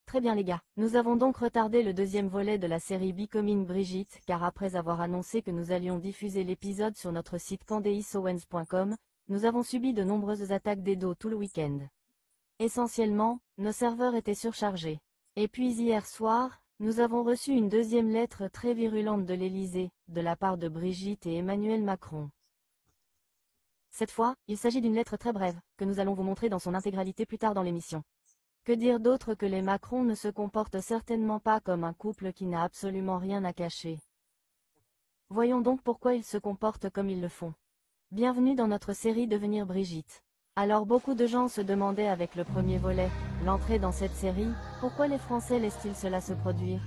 Très bien les gars, nous avons donc retardé le deuxième volet de la série Becoming Brigitte, car après avoir annoncé que nous allions diffuser l'épisode sur notre site candaceowens.com, nous avons subi de nombreuses attaques d'Edo tout le week-end. Essentiellement, nos serveurs étaient surchargés. Et puis hier soir, nous avons reçu une deuxième lettre très virulente de l'Élysée, de la part de Brigitte et Emmanuel Macron. Cette fois, il s'agit d'une lettre très brève, que nous allons vous montrer dans son intégralité plus tard dans l'émission. Que dire d'autre que les Macron ne se comportent certainement pas comme un couple qui n'a absolument rien à cacher. Voyons donc pourquoi ils se comportent comme ils le font. Bienvenue dans notre série Devenir Brigitte. Alors beaucoup de gens se demandaient avec le premier volet, l'entrée dans cette série, pourquoi les Français laissent-ils cela se produire?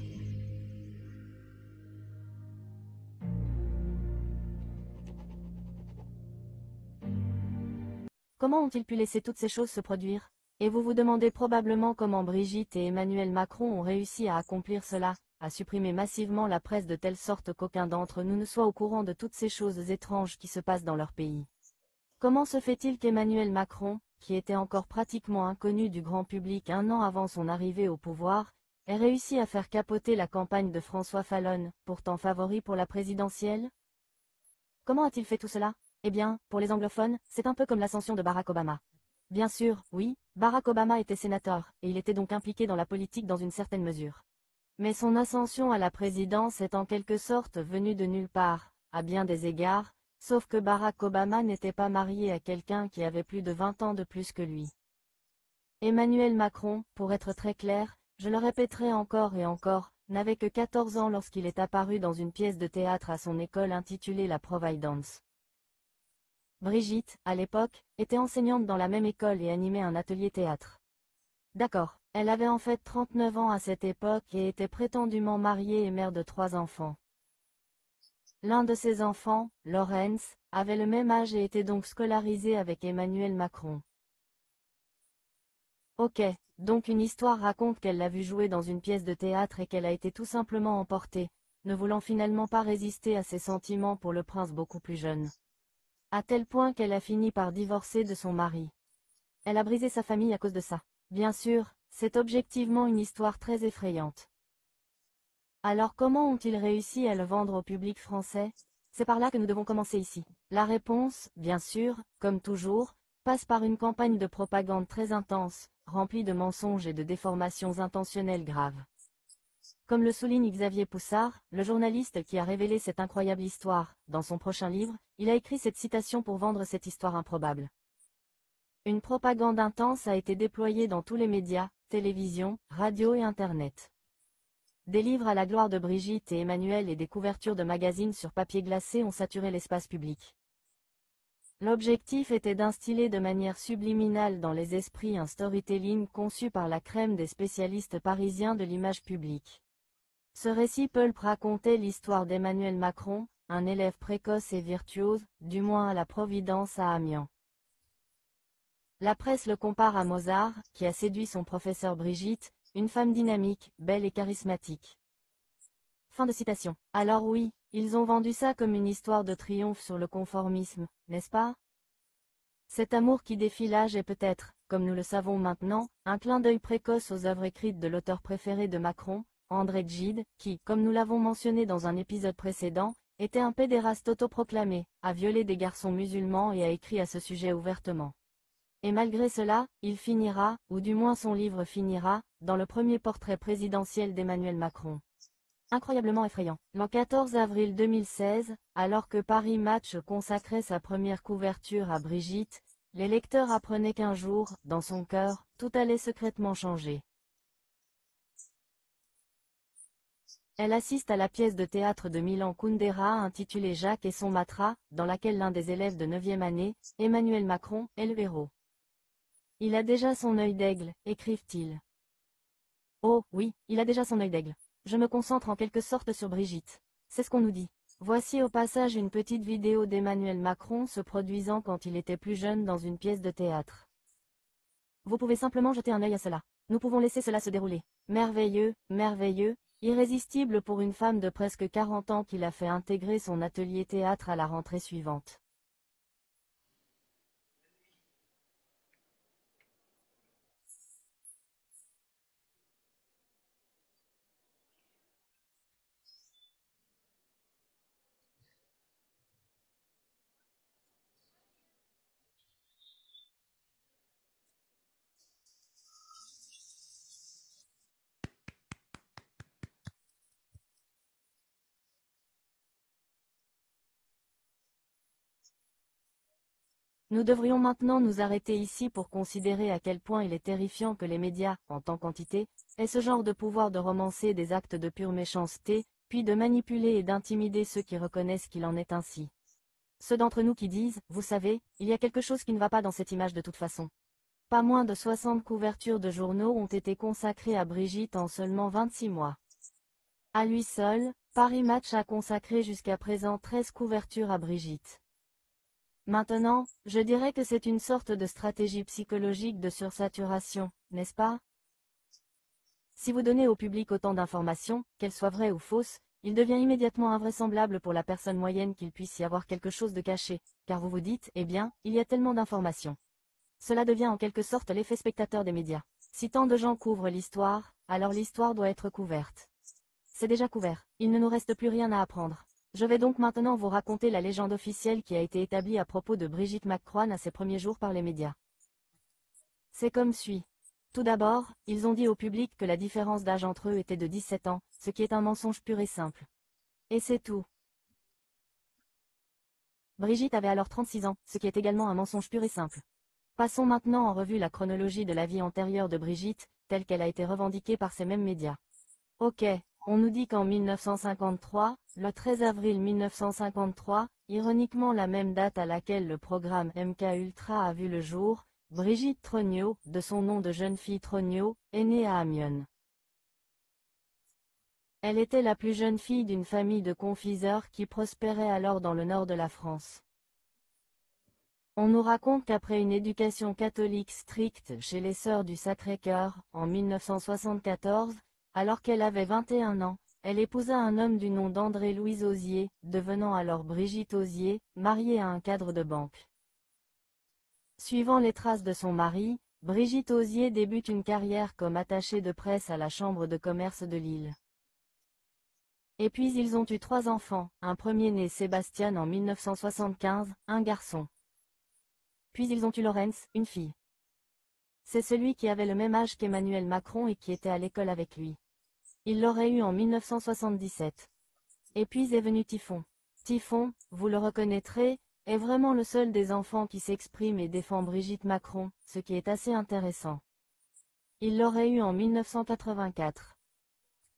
Comment ont-ils pu laisser toutes ces choses se produire? Et vous vous demandez probablement comment Brigitte et Emmanuel Macron ont réussi à accomplir cela, à supprimer massivement la presse de telle sorte qu'aucun d'entre nous ne soit au courant de toutes ces choses étranges qui se passent dans leur pays. Comment se fait-il qu'Emmanuel Macron, qui était encore pratiquement inconnu du grand public un an avant son arrivée au pouvoir, ait réussi à faire capoter la campagne de François Fillon, pourtant favori pour la présidentielle? Comment a-t-il fait tout cela? Eh bien, pour les anglophones, c'est un peu comme l'ascension de Barack Obama. Bien sûr, oui, Barack Obama était sénateur, et il était donc impliqué dans la politique dans une certaine mesure. Mais son ascension à la présidence est en quelque sorte venue de nulle part, à bien des égards, sauf que Barack Obama n'était pas marié à quelqu'un qui avait plus de 20 ans de plus que lui. Emmanuel Macron, pour être très clair, je le répéterai encore et encore, n'avait que 14 ans lorsqu'il est apparu dans une pièce de théâtre à son école intitulée La Providence. Brigitte, à l'époque, était enseignante dans la même école et animait un atelier théâtre. D'accord, elle avait en fait 39 ans à cette époque et était prétendument mariée et mère de 3 enfants. L'un de ses enfants, Lawrence, avait le même âge et était donc scolarisé avec Emmanuel Macron. Ok, donc une histoire raconte qu'elle l'a vu jouer dans une pièce de théâtre et qu'elle a été tout simplement emportée, ne voulant finalement pas résister à ses sentiments pour le prince beaucoup plus jeune. À tel point qu'elle a fini par divorcer de son mari. Elle a brisé sa famille à cause de ça. Bien sûr, c'est objectivement une histoire très effrayante. Alors comment ont-ils réussi à le vendre au public français? C'est par là que nous devons commencer ici. La réponse, bien sûr, comme toujours, passe par une campagne de propagande très intense, remplie de mensonges et de déformations intentionnelles graves. Comme le souligne Xavier Poussard, le journaliste qui a révélé cette incroyable histoire, dans son prochain livre, il a écrit cette citation pour vendre cette histoire improbable. Une propagande intense a été déployée dans tous les médias, télévision, radio et Internet. Des livres à la gloire de Brigitte et Emmanuel et des couvertures de magazines sur papier glacé ont saturé l'espace public. L'objectif était d'instiller de manière subliminale dans les esprits un storytelling conçu par la crème des spécialistes parisiens de l'image publique. Ce récit pulp racontait l'histoire d'Emmanuel Macron, un élève précoce et virtuose, du moins à la Providence à Amiens. La presse le compare à Mozart, qui a séduit son professeur Brigitte, une femme dynamique, belle et charismatique. Fin de citation. Alors oui, ils ont vendu ça comme une histoire de triomphe sur le conformisme, n'est-ce pas? Cet amour qui défie l'âge est peut-être, comme nous le savons maintenant, un clin d'œil précoce aux œuvres écrites de l'auteur préféré de Macron, André Gide, qui, comme nous l'avons mentionné dans un épisode précédent, était un pédéraste autoproclamé, a violé des garçons musulmans et a écrit à ce sujet ouvertement. Et malgré cela, il finira, ou du moins son livre finira, dans le premier portrait présidentiel d'Emmanuel Macron. Incroyablement effrayant. Le 14 avril 2016, alors que Paris Match consacrait sa première couverture à Brigitte, les lecteurs apprenaient qu'un jour, dans son cœur, tout allait secrètement changer. Elle assiste à la pièce de théâtre de Milan Kundera intitulée Jacques et son matra, dans laquelle l'un des élèves de 9e année, Emmanuel Macron, est le héros. Il a déjà son œil d'aigle, écrivent-ils. Oh, oui, il a déjà son œil d'aigle. Je me concentre en quelque sorte sur Brigitte. C'est ce qu'on nous dit. Voici au passage une petite vidéo d'Emmanuel Macron se produisant quand il était plus jeune dans une pièce de théâtre. Vous pouvez simplement jeter un œil à cela. Nous pouvons laisser cela se dérouler. Merveilleux, merveilleux, irrésistible pour une femme de presque 40 ans qui l'a fait intégrer son atelier théâtre à la rentrée suivante. Nous devrions maintenant nous arrêter ici pour considérer à quel point il est terrifiant que les médias, en tant qu'entité, aient ce genre de pouvoir de romancer des actes de pure méchanceté, puis de manipuler et d'intimider ceux qui reconnaissent qu'il en est ainsi. Ceux d'entre nous qui disent, vous savez, il y a quelque chose qui ne va pas dans cette image de toute façon. Pas moins de 60 couvertures de journaux ont été consacrées à Brigitte en seulement 26 mois. À lui seul, Paris Match a consacré jusqu'à présent 13 couvertures à Brigitte. Maintenant, je dirais que c'est une sorte de stratégie psychologique de sursaturation, n'est-ce pas? Si vous donnez au public autant d'informations, qu'elles soient vraies ou fausses, il devient immédiatement invraisemblable pour la personne moyenne qu'il puisse y avoir quelque chose de caché, car vous vous dites, eh bien, il y a tellement d'informations. Cela devient en quelque sorte l'effet spectateur des médias. Si tant de gens couvrent l'histoire, alors l'histoire doit être couverte. C'est déjà couvert, il ne nous reste plus rien à apprendre. Je vais donc maintenant vous raconter la légende officielle qui a été établie à propos de Brigitte McCrohan à ses premiers jours par les médias. C'est comme suit. Tout d'abord, ils ont dit au public que la différence d'âge entre eux était de 17 ans, ce qui est un mensonge pur et simple. Et c'est tout. Brigitte avait alors 36 ans, ce qui est également un mensonge pur et simple. Passons maintenant en revue la chronologie de la vie antérieure de Brigitte, telle qu'elle a été revendiquée par ces mêmes médias. Ok, on nous dit qu'en 1953, le 13 avril 1953, ironiquement la même date à laquelle le programme MK Ultra a vu le jour, Brigitte Trogneux, de son nom de jeune fille Trogneux, est née à Amiens. Elle était la plus jeune fille d'une famille de confiseurs qui prospérait alors dans le nord de la France. On nous raconte qu'après une éducation catholique stricte chez les Sœurs du Sacré-Cœur, en 1974, alors qu'elle avait 21 ans, elle épousa un homme du nom d'André-Louis Osier, devenant alors Brigitte Osier, mariée à un cadre de banque. Suivant les traces de son mari, Brigitte Osier débute une carrière comme attachée de presse à la Chambre de commerce de Lille. Et puis ils ont eu 3 enfants, un premier né Sébastien en 1975, un garçon. Puis ils ont eu Laurence, une fille. C'est celui qui avait le même âge qu'Emmanuel Macron et qui était à l'école avec lui. Il l'aurait eu en 1977. Et puis est venu Typhon. Typhon, vous le reconnaîtrez, est vraiment le seul des enfants qui s'exprime et défend Brigitte Macron, ce qui est assez intéressant. Il l'aurait eu en 1984.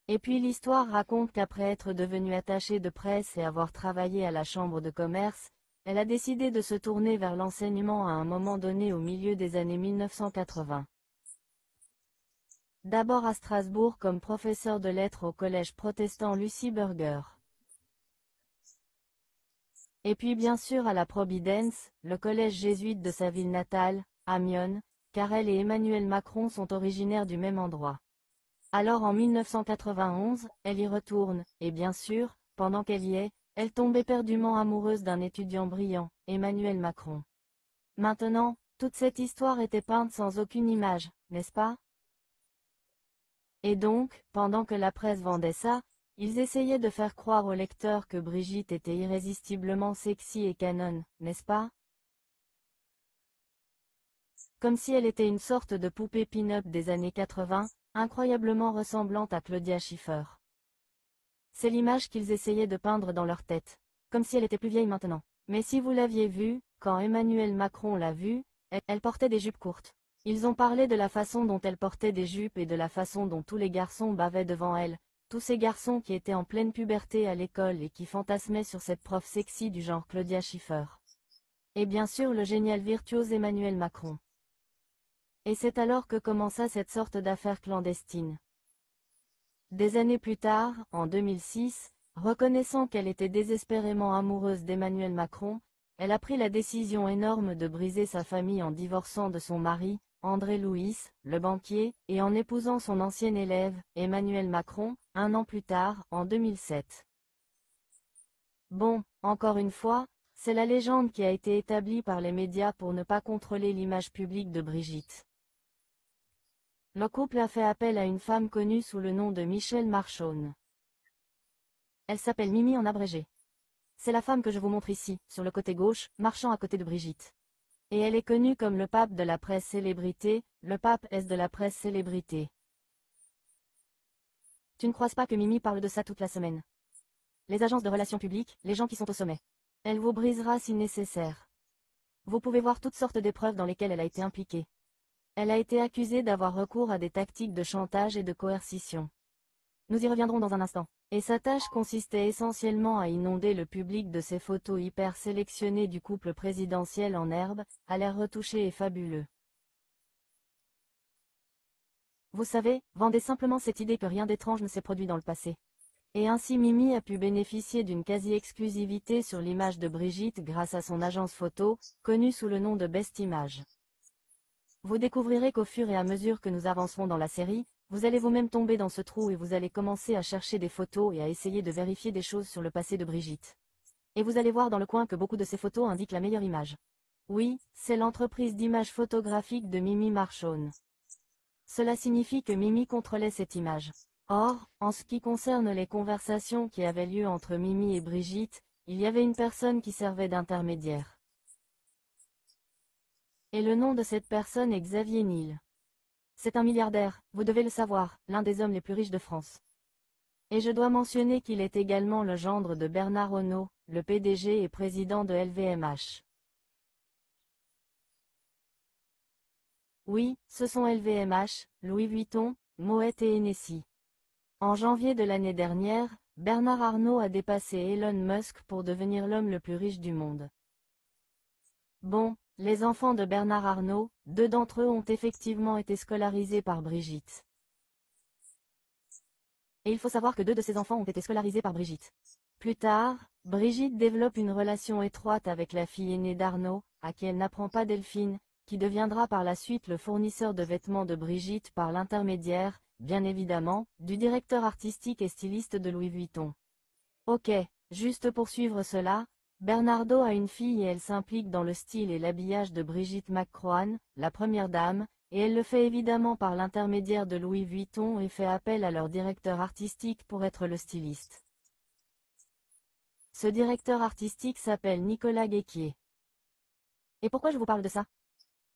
Et puis l'histoire raconte qu'après être devenue attachée de presse et avoir travaillé à la chambre de commerce, elle a décidé de se tourner vers l'enseignement à un moment donné au milieu des années 1980. D'abord à Strasbourg comme professeur de lettres au collège protestant Lucie Burger. Et puis bien sûr à la Providence, le collège jésuite de sa ville natale, Amiens, car elle et Emmanuel Macron sont originaires du même endroit. Alors en 1991, elle y retourne, et bien sûr, pendant qu'elle y est, elle tombe éperdument amoureuse d'un étudiant brillant, Emmanuel Macron. Maintenant, toute cette histoire était peinte sans aucune image, n'est-ce pas? Et donc, pendant que la presse vendait ça, ils essayaient de faire croire aux lecteurs que Brigitte était irrésistiblement sexy et canon, n'est-ce pas? Comme si elle était une sorte de poupée pin-up des années 80, incroyablement ressemblante à Claudia Schiffer. C'est l'image qu'ils essayaient de peindre dans leur tête, comme si elle était plus vieille maintenant. Mais si vous l'aviez vue, quand Emmanuel Macron l'a vue, elle portait des jupes courtes. Ils ont parlé de la façon dont elle portait des jupes et de la façon dont tous les garçons bavaient devant elle, tous ces garçons qui étaient en pleine puberté à l'école et qui fantasmaient sur cette prof sexy du genre Claudia Schiffer. Et bien sûr le génial virtuose Emmanuel Macron. Et c'est alors que commença cette sorte d'affaire clandestine. Des années plus tard, en 2006, reconnaissant qu'elle était désespérément amoureuse d'Emmanuel Macron, elle a pris la décision énorme de briser sa famille en divorçant de son mari, André Louis, le banquier, et en épousant son ancien élève, Emmanuel Macron, un an plus tard, en 2007. Bon, encore une fois, c'est la légende qui a été établie par les médias pour ne pas contrôler l'image publique de Brigitte. Le couple a fait appel à une femme connue sous le nom de Michelle Marchonne. Elle s'appelle Mimi en abrégé. C'est la femme que je vous montre ici, sur le côté gauche, marchant à côté de Brigitte. Et elle est connue comme le pape de la presse célébrité, le pape est de la presse célébrité. Tu ne croises pas que Mimi parle de ça toute la semaine? Les agences de relations publiques, les gens qui sont au sommet. Elle vous brisera si nécessaire. Vous pouvez voir toutes sortes d'épreuves dans lesquelles elle a été impliquée. Elle a été accusée d'avoir recours à des tactiques de chantage et de coercition. Nous y reviendrons dans un instant. Et sa tâche consistait essentiellement à inonder le public de ces photos hyper sélectionnées du couple présidentiel en herbe, à l'air retouché et fabuleux. Vous savez, vendez simplement cette idée que rien d'étrange ne s'est produit dans le passé. Et ainsi Mimi a pu bénéficier d'une quasi-exclusivité sur l'image de Brigitte grâce à son agence photo, connue sous le nom de Best Image. Vous découvrirez qu'au fur et à mesure que nous avancerons dans la série, vous allez vous-même tomber dans ce trou et vous allez commencer à chercher des photos et à essayer de vérifier des choses sur le passé de Brigitte. Et vous allez voir dans le coin que beaucoup de ces photos indiquent la meilleure image. Oui, c'est l'entreprise d'image photographique de Mimi Marchon. Cela signifie que Mimi contrôlait cette image. Or, en ce qui concerne les conversations qui avaient lieu entre Mimi et Brigitte, il y avait une personne qui servait d'intermédiaire. Et le nom de cette personne est Xavier Niel. C'est un milliardaire, vous devez le savoir, l'un des hommes les plus riches de France. Et je dois mentionner qu'il est également le gendre de Bernard Arnault, le PDG et président de LVMH. Oui, ce sont LVMH, Louis Vuitton, Moet et Hennessy. En janvier de l'année dernière, Bernard Arnault a dépassé Elon Musk pour devenir l'homme le plus riche du monde. Bon, les enfants de Bernard Arnault, 2 d'entre eux ont effectivement été scolarisés par Brigitte. Et il faut savoir que 2 de ses enfants ont été scolarisés par Brigitte. Plus tard, Brigitte développe une relation étroite avec la fille aînée d'Arnault, à qui elle n'apprend pas Delphine, qui deviendra par la suite le fournisseur de vêtements de Brigitte par l'intermédiaire, bien évidemment, du directeur artistique et styliste de Louis Vuitton. Ok, juste pour suivre cela, Bernardo a une fille et elle s'implique dans le style et l'habillage de Brigitte McCrohan, la première dame, et elle le fait évidemment par l'intermédiaire de Louis Vuitton et fait appel à leur directeur artistique pour être le styliste. Ce directeur artistique s'appelle Nicolas Guéquier. Et pourquoi je vous parle de ça?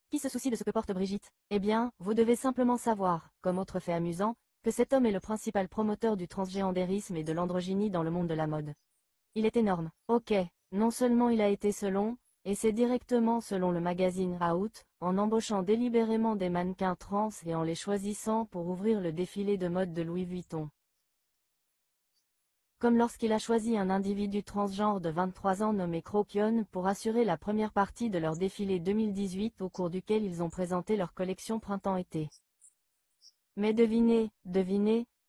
Qui se soucie de ce que porte Brigitte? Eh bien, vous devez simplement savoir, comme autre fait amusant, que cet homme est le principal promoteur du transgéandérisme et de l'androgynie dans le monde de la mode. Il est énorme. Ok, non seulement il a été selon, et c'est directement selon le magazine Out, en embauchant délibérément des mannequins trans et en les choisissant pour ouvrir le défilé de mode de Louis Vuitton. Comme lorsqu'il a choisi un individu transgenre de 23 ans nommé Croquion pour assurer la première partie de leur défilé 2018 au cours duquel ils ont présenté leur collection printemps-été. Mais devinez,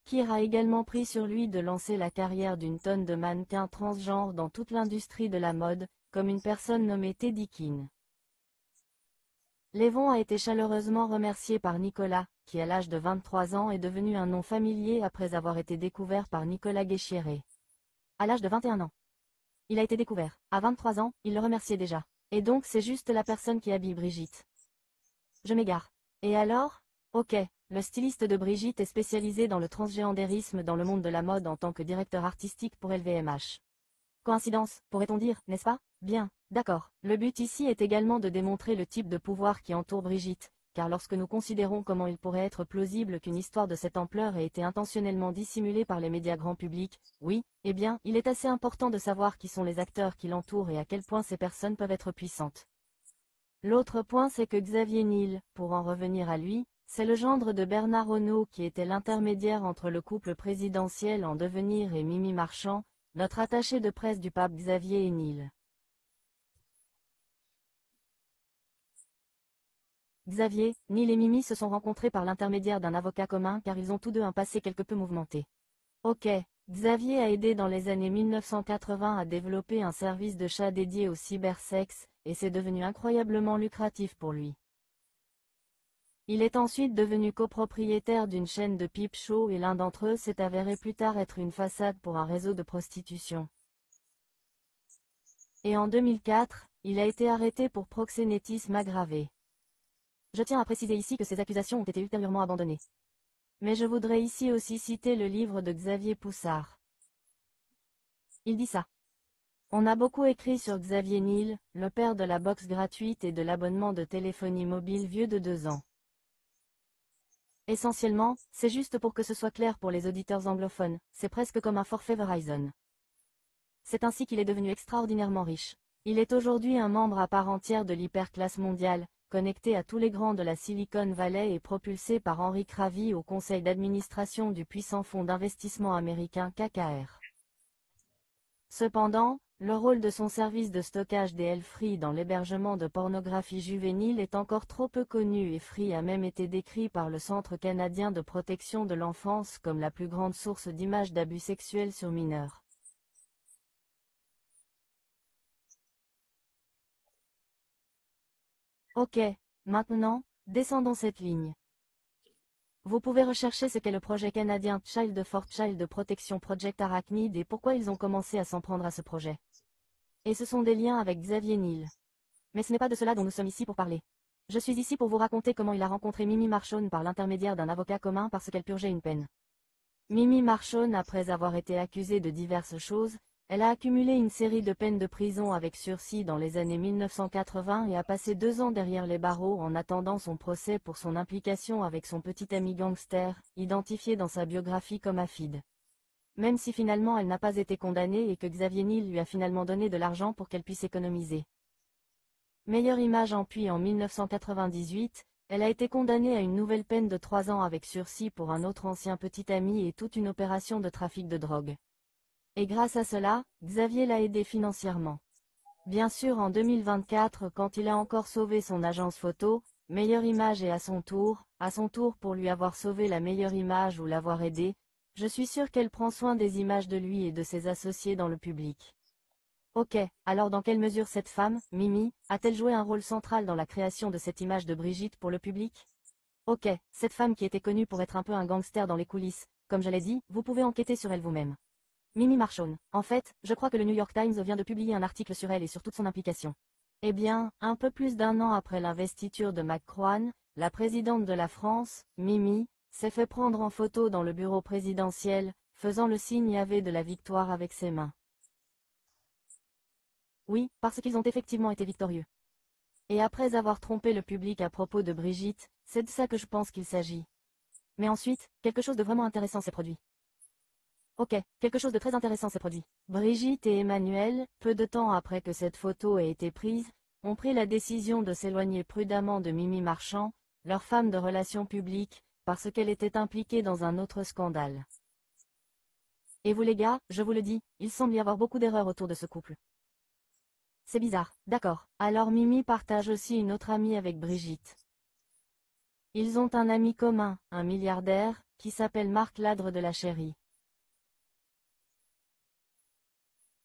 Kir a également pris sur lui de lancer la carrière d'une tonne de mannequins transgenres dans toute l'industrie de la mode, comme une personne nommée Teddy King. Lévon a été chaleureusement remercié par Nicolas, qui à l'âge de 23 ans est devenu un nom familier après avoir été découvert par Nicolas Guéchiéré. À l'âge de 21 ans. Il a été découvert. À 23 ans, il le remerciait déjà. Et donc c'est juste la personne qui habille Brigitte. Je m'égare. Et alors? Ok, le styliste de Brigitte est spécialisé dans le transgéandérisme dans le monde de la mode en tant que directeur artistique pour LVMH. Coïncidence, pourrait-on dire, n'est-ce pas? Bien, d'accord. Le but ici est également de démontrer le type de pouvoir qui entoure Brigitte, car lorsque nous considérons comment il pourrait être plausible qu'une histoire de cette ampleur ait été intentionnellement dissimulée par les médias grand public, oui, eh bien, il est assez important de savoir qui sont les acteurs qui l'entourent et à quel point ces personnes peuvent être puissantes. L'autre point c'est que Xavier Niel, pour en revenir à lui, c'est le gendre de Bernard Arnault qui était l'intermédiaire entre le couple présidentiel en devenir et Mimi Marchand, notre attaché de presse du pape Xavier et Niel. Xavier, Niel et Mimi se sont rencontrés par l'intermédiaire d'un avocat commun car ils ont tous deux un passé quelque peu mouvementé. Ok, Xavier a aidé dans les années 1980 à développer un service de chat dédié au cybersexe, et c'est devenu incroyablement lucratif pour lui. Il est ensuite devenu copropriétaire d'une chaîne de peep show et l'un d'entre eux s'est avéré plus tard être une façade pour un réseau de prostitution. Et en 2004, il a été arrêté pour proxénétisme aggravé. Je tiens à préciser ici que ces accusations ont été ultérieurement abandonnées. Mais je voudrais ici aussi citer le livre de Xavier Poussard. Il dit ça. On a beaucoup écrit sur Xavier Niel, le père de la box gratuite et de l'abonnement de téléphonie mobile vieux de 2 ans. Essentiellement, c'est juste pour que ce soit clair pour les auditeurs anglophones, c'est presque comme un forfait Verizon. C'est ainsi qu'il est devenu extraordinairement riche. Il est aujourd'hui un membre à part entière de l'hyperclasse mondiale, connecté à tous les grands de la Silicon Valley et propulsé par Henry Kravi au conseil d'administration du puissant fonds d'investissement américain KKR. Cependant, le rôle de son service de stockage DL Free dans l'hébergement de pornographie juvénile est encore trop peu connu et Free a même été décrit par le Centre canadien de protection de l'enfance comme la plus grande source d'images d'abus sexuels sur mineurs. Ok, maintenant, descendons cette ligne. Vous pouvez rechercher ce qu'est le projet canadien Child for Child de protection Project Arachnid et pourquoi ils ont commencé à s'en prendre à ce projet. Et ce sont des liens avec Xavier Niel. Mais ce n'est pas de cela dont nous sommes ici pour parler. Je suis ici pour vous raconter comment il a rencontré Mimi Marchon par l'intermédiaire d'un avocat commun parce qu'elle purgeait une peine. Mimi Marchon, après avoir été accusée de diverses choses, elle a accumulé une série de peines de prison avec sursis dans les années 1980 et a passé 2 ans derrière les barreaux en attendant son procès pour son implication avec son petit ami gangster, identifié dans sa biographie comme Afid. Même si finalement elle n'a pas été condamnée et que Xavier Niel lui a finalement donné de l'argent pour qu'elle puisse économiser. Meilleure image puis en 1998, elle a été condamnée à une nouvelle peine de 3 ans avec sursis pour un autre ancien petit ami et toute une opération de trafic de drogue. Et grâce à cela, Xavier l'a aidé financièrement. Bien sûr en 2024 quand il a encore sauvé son agence photo, Meilleure Image et à son tour pour lui avoir sauvé la meilleure image ou l'avoir aidé, je suis sûr qu'elle prend soin des images de lui et de ses associés dans le public. Ok, alors dans quelle mesure cette femme, Mimi, a-t-elle joué un rôle central dans la création de cette image de Brigitte pour le public? Ok, cette femme qui était connue pour être un peu un gangster dans les coulisses, comme je l'ai dit, vous pouvez enquêter sur elle vous-même. Mimi Marchon. En fait, je crois que le New York Times vient de publier un article sur elle et sur toute son implication. Eh bien, un peu plus d'1 an après l'investiture de McCrohan, la présidente de la France, Mimi, s'est fait prendre en photo dans le bureau présidentiel, faisant le signe AV de la victoire avec ses mains. Oui, parce qu'ils ont effectivement été victorieux. Et après avoir trompé le public à propos de Brigitte, c'est de ça que je pense qu'il s'agit. Mais ensuite, quelque chose de vraiment intéressant s'est produit. Ok, quelque chose de très intéressant s'est produit. Brigitte et Emmanuel, peu de temps après que cette photo ait été prise, ont pris la décision de s'éloigner prudemment de Mimi Marchand, leur femme de relations publiques, parce qu'elle était impliquée dans un autre scandale. Et vous les gars, je vous le dis, il semble y avoir beaucoup d'erreurs autour de ce couple. C'est bizarre, d'accord. Alors Mimi partage aussi une autre amie avec Brigitte. Ils ont un ami commun, un milliardaire, qui s'appelle Marc Ladre de la Chérie.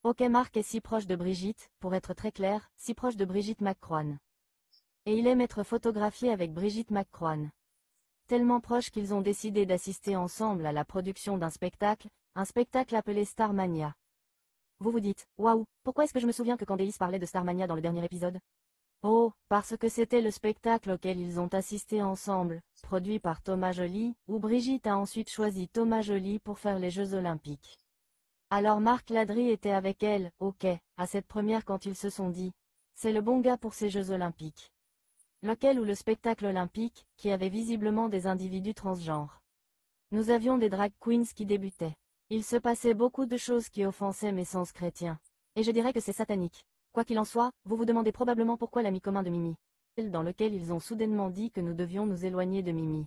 Ok, Marc est si proche de Brigitte, pour être très clair, si proche de Brigitte McCrohan. Et il aime être photographié avec Brigitte McCrohan. Tellement proche qu'ils ont décidé d'assister ensemble à la production d'un spectacle, un spectacle appelé Starmania. Vous vous dites, waouh, pourquoi est-ce que je me souviens que Candace parlait de Starmania dans le dernier épisode? Oh, parce que c'était le spectacle auquel ils ont assisté ensemble, produit par Thomas Joly, où Brigitte a ensuite choisi Thomas Joly pour faire les Jeux Olympiques. Alors Marc Ladry était avec elle, ok, à cette première quand ils se sont dit, c'est le bon gars pour ces Jeux Olympiques. Lequel ou le spectacle olympique, qui avait visiblement des individus transgenres. Nous avions des drag queens qui débutaient. Il se passait beaucoup de choses qui offensaient mes sens chrétiens. Et je dirais que c'est satanique. Quoi qu'il en soit, vous vous demandez probablement pourquoi l'ami commun de Mimi. Dans lequel ils ont soudainement dit que nous devions nous éloigner de Mimi.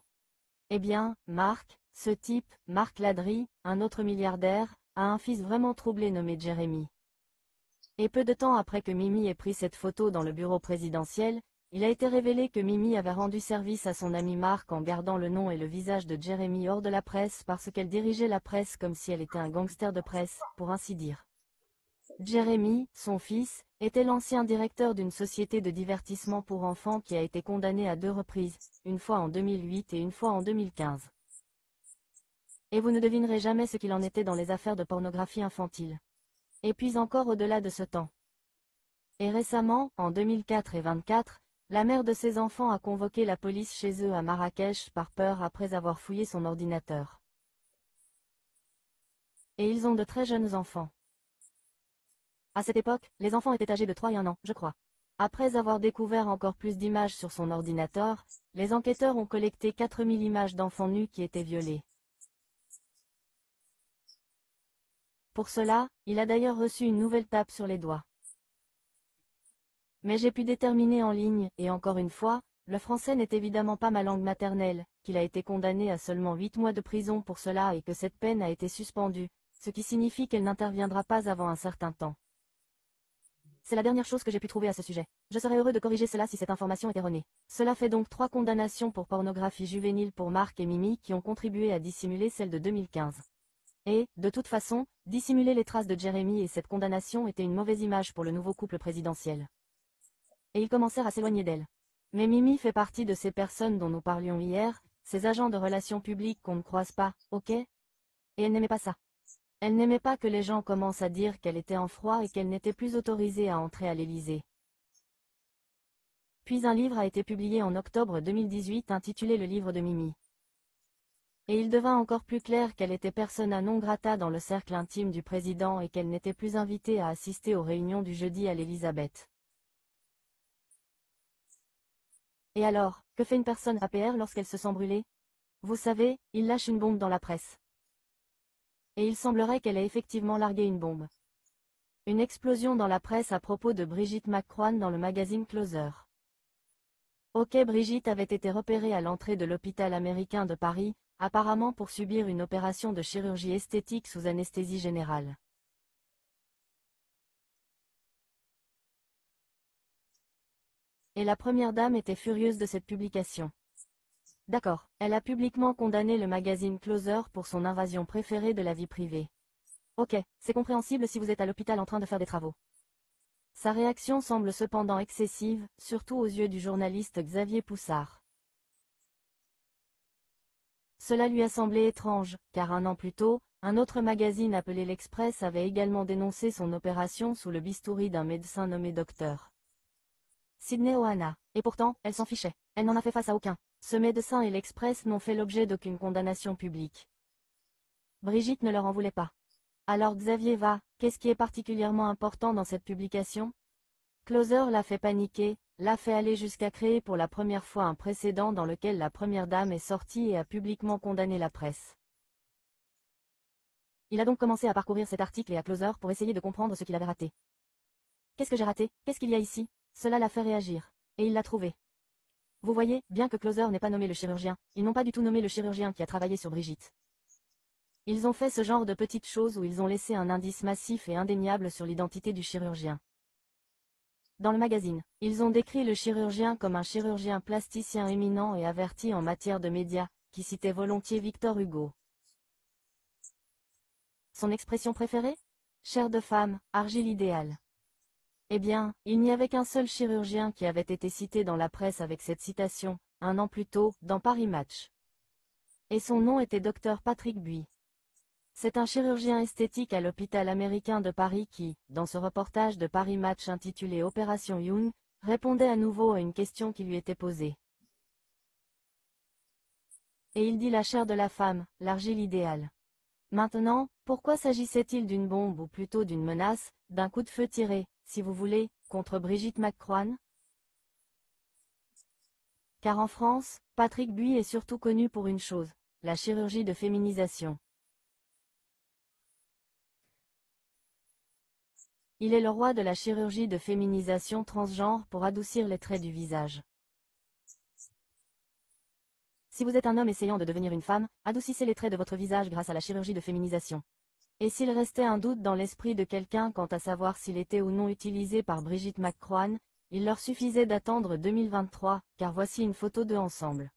Eh bien, Marc, ce type, Marc Ladry, un autre milliardaire, a un fils vraiment troublé nommé Jeremy. Et peu de temps après que Mimi ait pris cette photo dans le bureau présidentiel, il a été révélé que Mimi avait rendu service à son ami Marc en gardant le nom et le visage de Jeremy hors de la presse parce qu'elle dirigeait la presse comme si elle était un gangster de presse, pour ainsi dire. Jeremy, son fils, était l'ancien directeur d'une société de divertissement pour enfants qui a été condamné à 2 reprises, une fois en 2008 et une fois en 2015. Et vous ne devinerez jamais ce qu'il en était dans les affaires de pornographie infantile. Et puis encore au-delà de ce temps. Et récemment, en 2004 et 2024, la mère de ses enfants a convoqué la police chez eux à Marrakech par peur après avoir fouillé son ordinateur. Et ils ont de très jeunes enfants. À cette époque, les enfants étaient âgés de 3 et 1 an, je crois. Après avoir découvert encore plus d'images sur son ordinateur, les enquêteurs ont collecté 4000 images d'enfants nus qui étaient violés. Pour cela, il a d'ailleurs reçu une nouvelle tape sur les doigts. Mais j'ai pu déterminer en ligne, et encore une fois, le français n'est évidemment pas ma langue maternelle, qu'il a été condamné à seulement 8 mois de prison pour cela et que cette peine a été suspendue, ce qui signifie qu'elle n'interviendra pas avant un certain temps. C'est la dernière chose que j'ai pu trouver à ce sujet. Je serais heureux de corriger cela si cette information est erronée. Cela fait donc 3 condamnations pour pornographie juvénile pour Marc et Mimi qui ont contribué à dissimuler celle de 2015. Et, de toute façon, dissimuler les traces de Jeremy et cette condamnation était une mauvaise image pour le nouveau couple présidentiel. Et ils commencèrent à s'éloigner d'elle. Mais Mimi fait partie de ces personnes dont nous parlions hier, ces agents de relations publiques qu'on ne croise pas, ok? Et elle n'aimait pas ça. Elle n'aimait pas que les gens commencent à dire qu'elle était en froid et qu'elle n'était plus autorisée à entrer à l'Élysée. Puis un livre a été publié en octobre 2018 intitulé Le livre de Mimi. Et il devint encore plus clair qu'elle était persona non grata dans le cercle intime du président et qu'elle n'était plus invitée à assister aux réunions du jeudi à l'Élisabeth. Et alors, que fait une personne APR lorsqu'elle se sent brûlée? Vous savez, il lâche une bombe dans la presse. Et il semblerait qu'elle ait effectivement largué une bombe. Une explosion dans la presse à propos de Brigitte McCrohan dans le magazine Closer. Ok, Brigitte avait été repérée à l'entrée de l'hôpital américain de Paris, apparemment pour subir une opération de chirurgie esthétique sous anesthésie générale. Et la première dame était furieuse de cette publication. D'accord, elle a publiquement condamné le magazine Closer pour son invasion préférée de la vie privée. Ok, c'est compréhensible si vous êtes à l'hôpital en train de faire des travaux. Sa réaction semble cependant excessive, surtout aux yeux du journaliste Xavier Poussard. Cela lui a semblé étrange, car un an plus tôt, un autre magazine appelé l'Express avait également dénoncé son opération sous le bistouri d'un médecin nommé Dr. Sidney Ohana. Et pourtant, elle s'en fichait. Elle n'en a fait face à aucun. Ce médecin et l'Express n'ont fait l'objet d'aucune condamnation publique. Brigitte ne leur en voulait pas. Alors Xavier va, qu'est-ce qui est particulièrement important dans cette publication? Closer l'a fait paniquer, l'a fait aller jusqu'à créer pour la première fois un précédent dans lequel la première dame est sortie et a publiquement condamné la presse. Il a donc commencé à parcourir cet article et à Closer pour essayer de comprendre ce qu'il avait raté. Qu'est-ce que j'ai raté? Qu'est-ce qu'il y a ici? Cela l'a fait réagir. Et il l'a trouvé. Vous voyez, bien que Closer n'ait pas nommé le chirurgien, ils n'ont pas du tout nommé le chirurgien qui a travaillé sur Brigitte. Ils ont fait ce genre de petites choses où ils ont laissé un indice massif et indéniable sur l'identité du chirurgien. Dans le magazine, ils ont décrit le chirurgien comme un chirurgien plasticien éminent et averti en matière de médias, qui citait volontiers Victor Hugo. Son expression préférée? Chair de femme, argile idéale. Eh bien, il n'y avait qu'un seul chirurgien qui avait été cité dans la presse avec cette citation, un an plus tôt, dans Paris Match. Et son nom était Dr Patrick Buy. C'est un chirurgien esthétique à l'hôpital américain de Paris qui, dans ce reportage de Paris Match intitulé Opération Young, répondait à nouveau à une question qui lui était posée. Et il dit la chair de la femme, l'argile idéale. Maintenant, pourquoi s'agissait-il d'une bombe ou plutôt d'une menace, d'un coup de feu tiré, si vous voulez, contre Brigitte McCrohan? Car en France, Patrick Buy est surtout connu pour une chose, la chirurgie de féminisation. Il est le roi de la chirurgie de féminisation transgenre pour adoucir les traits du visage. Si vous êtes un homme essayant de devenir une femme, adoucissez les traits de votre visage grâce à la chirurgie de féminisation. Et s'il restait un doute dans l'esprit de quelqu'un quant à savoir s'il était ou non utilisé par Brigitte McCrohan, il leur suffisait d'attendre 2023, car voici une photo d'eux ensemble.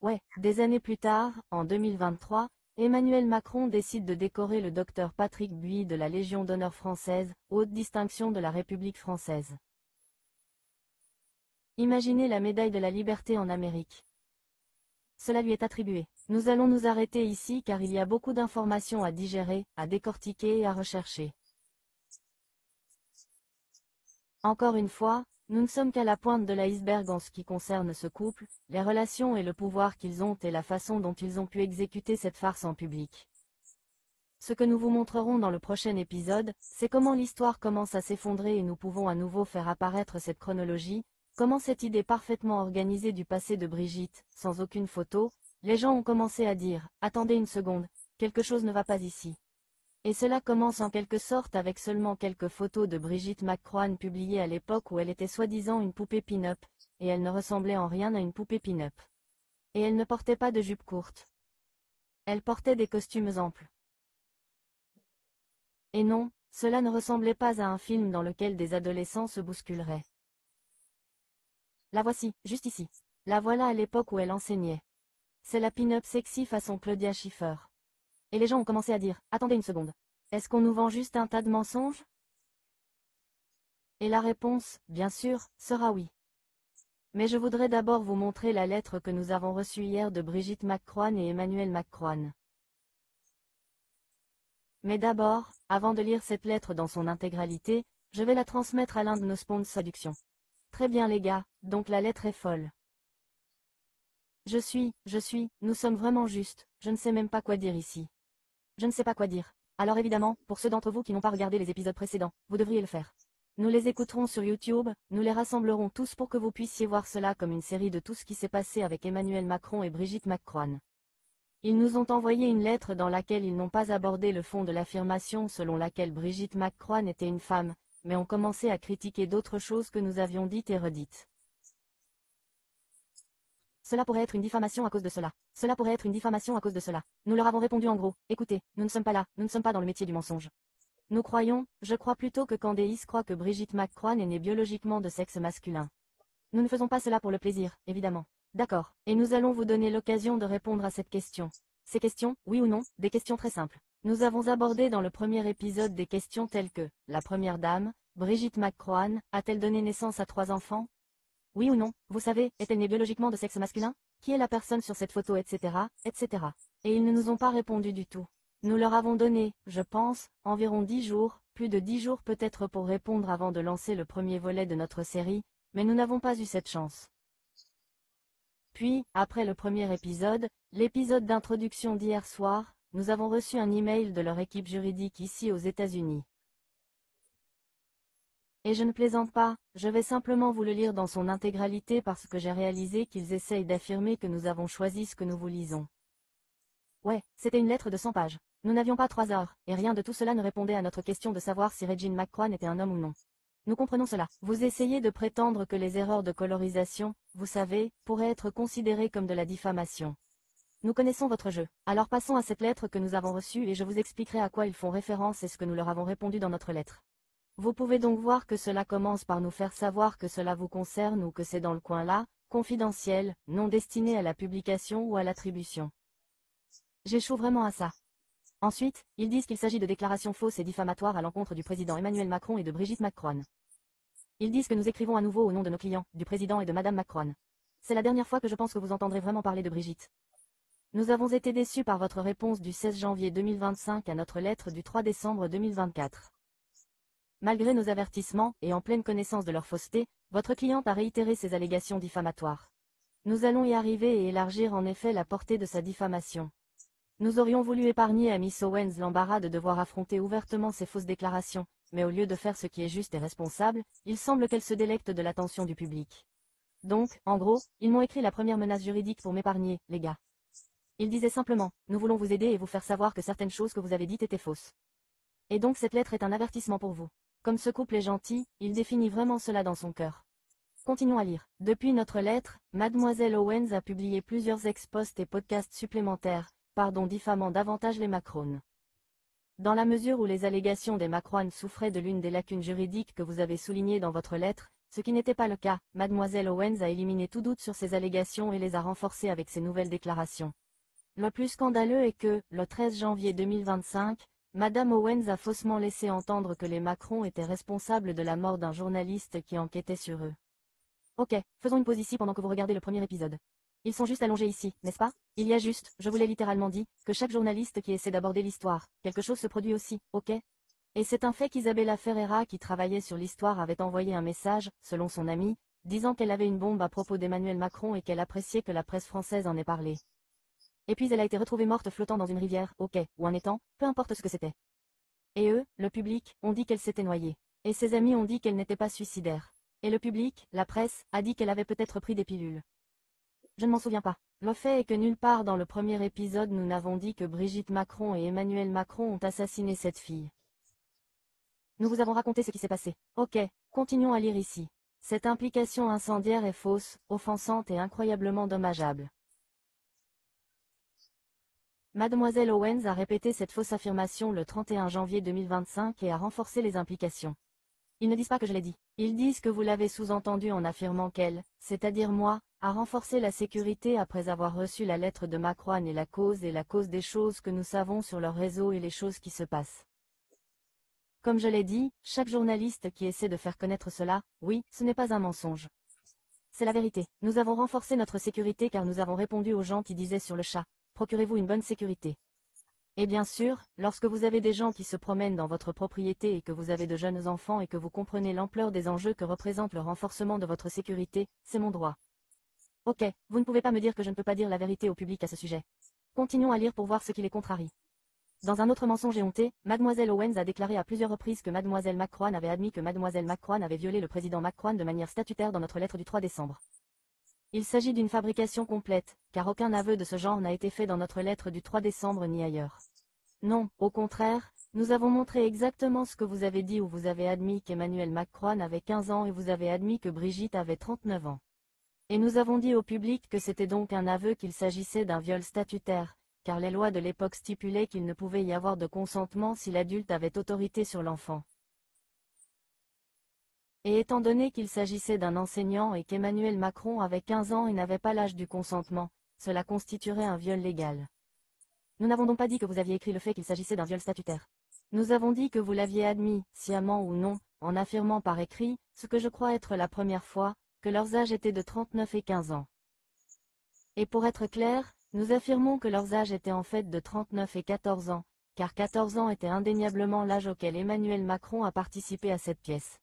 Ouais, des années plus tard, en 2023, Emmanuel Macron décide de décorer le docteur Patrick Buy de la Légion d'honneur française, haute distinction de la République française. Imaginez la médaille de la liberté en Amérique. Cela lui est attribué. Nous allons nous arrêter ici car il y a beaucoup d'informations à digérer, à décortiquer et à rechercher. Encore une fois, nous ne sommes qu'à la pointe de l'iceberg en ce qui concerne ce couple, les relations et le pouvoir qu'ils ont et la façon dont ils ont pu exécuter cette farce en public. Ce que nous vous montrerons dans le prochain épisode, c'est comment l'histoire commence à s'effondrer et nous pouvons à nouveau faire apparaître cette chronologie, comment cette idée parfaitement organisée du passé de Brigitte, sans aucune photo, les gens ont commencé à dire « Attendez une seconde, quelque chose ne va pas ici ». Et cela commence en quelque sorte avec seulement quelques photos de Brigitte McCrohn publiées à l'époque où elle était soi-disant une poupée pin-up, et elle ne ressemblait en rien à une poupée pin-up. Et elle ne portait pas de jupe courte. Elle portait des costumes amples. Et non, cela ne ressemblait pas à un film dans lequel des adolescents se bousculeraient. La voici, juste ici. La voilà à l'époque où elle enseignait. C'est la pin-up sexy façon Claudia Schiffer. Et les gens ont commencé à dire, attendez une seconde. Est-ce qu'on nous vend juste un tas de mensonges? Et la réponse, bien sûr, sera oui. Mais je voudrais d'abord vous montrer la lettre que nous avons reçue hier de Brigitte McCrohn et Emmanuel McCrohn. Mais d'abord, avant de lire cette lettre dans son intégralité, je vais la transmettre à l'un de nos sponsors séduction. Très bien les gars, donc la lettre est folle. Nous sommes vraiment justes, je ne sais même pas quoi dire ici. Je ne sais pas quoi dire. Alors évidemment, pour ceux d'entre vous qui n'ont pas regardé les épisodes précédents, vous devriez le faire. Nous les écouterons sur YouTube, nous les rassemblerons tous pour que vous puissiez voir cela comme une série de tout ce qui s'est passé avec Emmanuel Macron et Brigitte McCrohn. Ils nous ont envoyé une lettre dans laquelle ils n'ont pas abordé le fond de l'affirmation selon laquelle Brigitte McCrohn était une femme, mais ont commencé à critiquer d'autres choses que nous avions dites et redites. Cela pourrait être une diffamation à cause de cela. Cela pourrait être une diffamation à cause de cela. Nous leur avons répondu en gros, écoutez, nous ne sommes pas là, nous ne sommes pas dans le métier du mensonge. Nous croyons, je crois plutôt que Candace croit que Brigitte McCrohn est née biologiquement de sexe masculin. Nous ne faisons pas cela pour le plaisir, évidemment. D'accord, et nous allons vous donner l'occasion de répondre à cette question. Ces questions, oui ou non, des questions très simples. Nous avons abordé dans le premier épisode des questions telles que, la première dame, Brigitte McCrohn, a-t-elle donné naissance à 3 enfants? Oui ou non, vous savez, est-elle née biologiquement de sexe masculin? Qui est la personne sur cette photo, etc., etc. Et ils ne nous ont pas répondu du tout. Nous leur avons donné, je pense, environ 10 jours, plus de 10 jours peut-être pour répondre avant de lancer le premier volet de notre série, mais nous n'avons pas eu cette chance. Puis, après le premier épisode, l'épisode d'introduction d'hier soir, nous avons reçu un email de leur équipe juridique ici aux États-Unis. Et je ne plaisante pas, je vais simplement vous le lire dans son intégralité parce que j'ai réalisé qu'ils essayent d'affirmer que nous avons choisi ce que nous vous lisons. Ouais, c'était une lettre de 100 pages. Nous n'avions pas 3 heures, et rien de tout cela ne répondait à notre question de savoir si Regine McCrohn était un homme ou non. Nous comprenons cela. Vous essayez de prétendre que les erreurs de colorisation, vous savez, pourraient être considérées comme de la diffamation. Nous connaissons votre jeu. Alors passons à cette lettre que nous avons reçue et je vous expliquerai à quoi ils font référence et ce que nous leur avons répondu dans notre lettre. Vous pouvez donc voir que cela commence par nous faire savoir que cela vous concerne ou que c'est dans le coin là, confidentiel, non destiné à la publication ou à l'attribution. J'échoue vraiment à ça. Ensuite, ils disent qu'il s'agit de déclarations fausses et diffamatoires à l'encontre du président Emmanuel Macron et de Brigitte McCrohn. Ils disent que nous écrivons à nouveau au nom de nos clients, du président et de Madame McCrohn. C'est la dernière fois que je pense que vous entendrez vraiment parler de Brigitte. Nous avons été déçus par votre réponse du 16 janvier 2025 à notre lettre du 3 décembre 2024. Malgré nos avertissements, et en pleine connaissance de leur fausseté, votre cliente a réitéré ses allégations diffamatoires. Nous allons y arriver et élargir en effet la portée de sa diffamation. Nous aurions voulu épargner à Miss Owens l'embarras de devoir affronter ouvertement ces fausses déclarations, mais au lieu de faire ce qui est juste et responsable, il semble qu'elle se délecte de l'attention du public. Donc, en gros, ils m'ont écrit la première menace juridique pour m'épargner, les gars. Ils disaient simplement, nous voulons vous aider et vous faire savoir que certaines choses que vous avez dites étaient fausses. Et donc cette lettre est un avertissement pour vous. Comme ce couple est gentil, il définit vraiment cela dans son cœur. Continuons à lire. Depuis notre lettre, Mademoiselle Owens a publié plusieurs ex-posts et podcasts supplémentaires, diffamant davantage les Macron. Dans la mesure où les allégations des Macron souffraient de l'une des lacunes juridiques que vous avez soulignées dans votre lettre, ce qui n'était pas le cas, Mademoiselle Owens a éliminé tout doute sur ces allégations et les a renforcées avec ses nouvelles déclarations. Le plus scandaleux est que, le 13 janvier 2025, Madame Owens a faussement laissé entendre que les Macron étaient responsables de la mort d'un journaliste qui enquêtait sur eux. Ok, faisons une pause ici pendant que vous regardez le premier épisode. Ils sont juste allongés ici, n'est-ce pas? Il y a juste, je vous l'ai littéralement dit, que chaque journaliste qui essaie d'aborder l'histoire, quelque chose se produit aussi, ok? Et c'est un fait qu'Isabella Ferreira qui travaillait sur l'histoire avait envoyé un message, selon son amie, disant qu'elle avait une bombe à propos d'Emmanuel Macron et qu'elle appréciait que la presse française en ait parlé. Et puis elle a été retrouvée morte flottant dans une rivière, ok, ou un étang, peu importe ce que c'était. Et eux, le public, ont dit qu'elle s'était noyée. Et ses amis ont dit qu'elle n'était pas suicidaire. Et le public, la presse, a dit qu'elle avait peut-être pris des pilules. Je ne m'en souviens pas. Le fait est que nulle part dans le premier épisode nous n'avons dit que Brigitte Macron et Emmanuel Macron ont assassiné cette fille. Nous vous avons raconté ce qui s'est passé. Ok, continuons à lire ici. Cette implication incendiaire est fausse, offensante et incroyablement dommageable. Mademoiselle Owens a répété cette fausse affirmation le 31 janvier 2025 et a renforcé les implications. Ils ne disent pas que je l'ai dit. Ils disent que vous l'avez sous-entendu en affirmant qu'elle, c'est-à-dire moi, a renforcé la sécurité après avoir reçu la lettre de Macron et la cause des choses que nous savons sur leur réseau et les choses qui se passent. Comme je l'ai dit, chaque journaliste qui essaie de faire connaître cela, oui, ce n'est pas un mensonge. C'est la vérité. Nous avons renforcé notre sécurité car nous avons répondu aux gens qui disaient sur le chat, procurez-vous une bonne sécurité. Et bien sûr, lorsque vous avez des gens qui se promènent dans votre propriété et que vous avez de jeunes enfants et que vous comprenez l'ampleur des enjeux que représente le renforcement de votre sécurité, c'est mon droit. Ok, vous ne pouvez pas me dire que je ne peux pas dire la vérité au public à ce sujet. Continuons à lire pour voir ce qui les contrarie. Dans un autre mensonge éhonté, Mademoiselle Owens a déclaré à plusieurs reprises que Mademoiselle Macron avait admis que Mademoiselle Macron avait violé le président Macron de manière statutaire dans notre lettre du 3 décembre. Il s'agit d'une fabrication complète, car aucun aveu de ce genre n'a été fait dans notre lettre du 3 décembre ni ailleurs. Non, au contraire, nous avons montré exactement ce que vous avez dit où vous avez admis qu'Emmanuel Macron avait 15 ans et vous avez admis que Brigitte avait 39 ans. Et nous avons dit au public que c'était donc un aveu qu'il s'agissait d'un viol statutaire, car les lois de l'époque stipulaient qu'il ne pouvait y avoir de consentement si l'adulte avait autorité sur l'enfant. Et étant donné qu'il s'agissait d'un enseignant et qu'Emmanuel Macron avait 15 ans et n'avait pas l'âge du consentement, cela constituerait un viol légal. Nous n'avons donc pas dit que vous aviez écrit le fait qu'il s'agissait d'un viol statutaire. Nous avons dit que vous l'aviez admis, sciemment ou non, en affirmant par écrit, ce que je crois être la première fois, que leurs âges étaient de 39 et 15 ans. Et pour être clair, nous affirmons que leurs âges étaient en fait de 39 et 14 ans, car 14 ans était indéniablement l'âge auquel Emmanuel Macron a participé à cette pièce.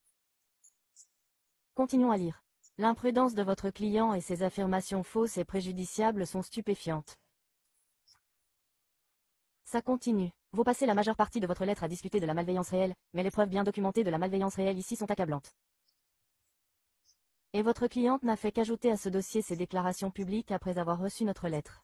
Continuons à lire. L'imprudence de votre client et ses affirmations fausses et préjudiciables sont stupéfiantes. Ça continue. Vous passez la majeure partie de votre lettre à discuter de la malveillance réelle, mais les preuves bien documentées de la malveillance réelle ici sont accablantes. Et votre cliente n'a fait qu'ajouter à ce dossier ses déclarations publiques après avoir reçu notre lettre.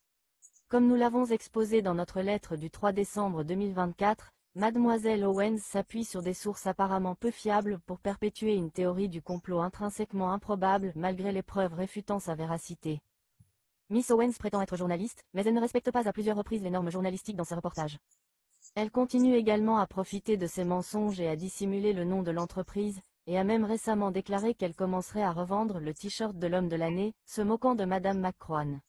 Comme nous l'avons exposé dans notre lettre du 3 décembre 2024, Mademoiselle Owens s'appuie sur des sources apparemment peu fiables pour perpétuer une théorie du complot intrinsèquement improbable malgré les preuves réfutant sa véracité. Miss Owens prétend être journaliste, mais elle ne respecte pas à plusieurs reprises les normes journalistiques dans ses reportages. Elle continue également à profiter de ses mensonges et à dissimuler le nom de l'entreprise, et a même récemment déclaré qu'elle commencerait à revendre le t-shirt de l'homme de l'année, se moquant de Madame Macron.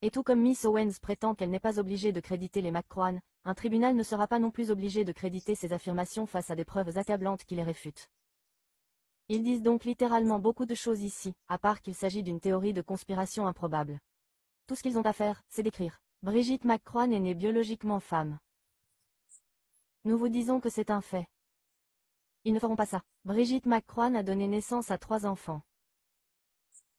Et tout comme Miss Owens prétend qu'elle n'est pas obligée de créditer les Macron, un tribunal ne sera pas non plus obligé de créditer ces affirmations face à des preuves accablantes qui les réfutent. Ils disent donc littéralement beaucoup de choses ici, à part qu'il s'agit d'une théorie de conspiration improbable. Tout ce qu'ils ont à faire, c'est d'écrire. Brigitte Macron est née biologiquement femme. Nous vous disons que c'est un fait. Ils ne feront pas ça. Brigitte Macron a donné naissance à 3 enfants.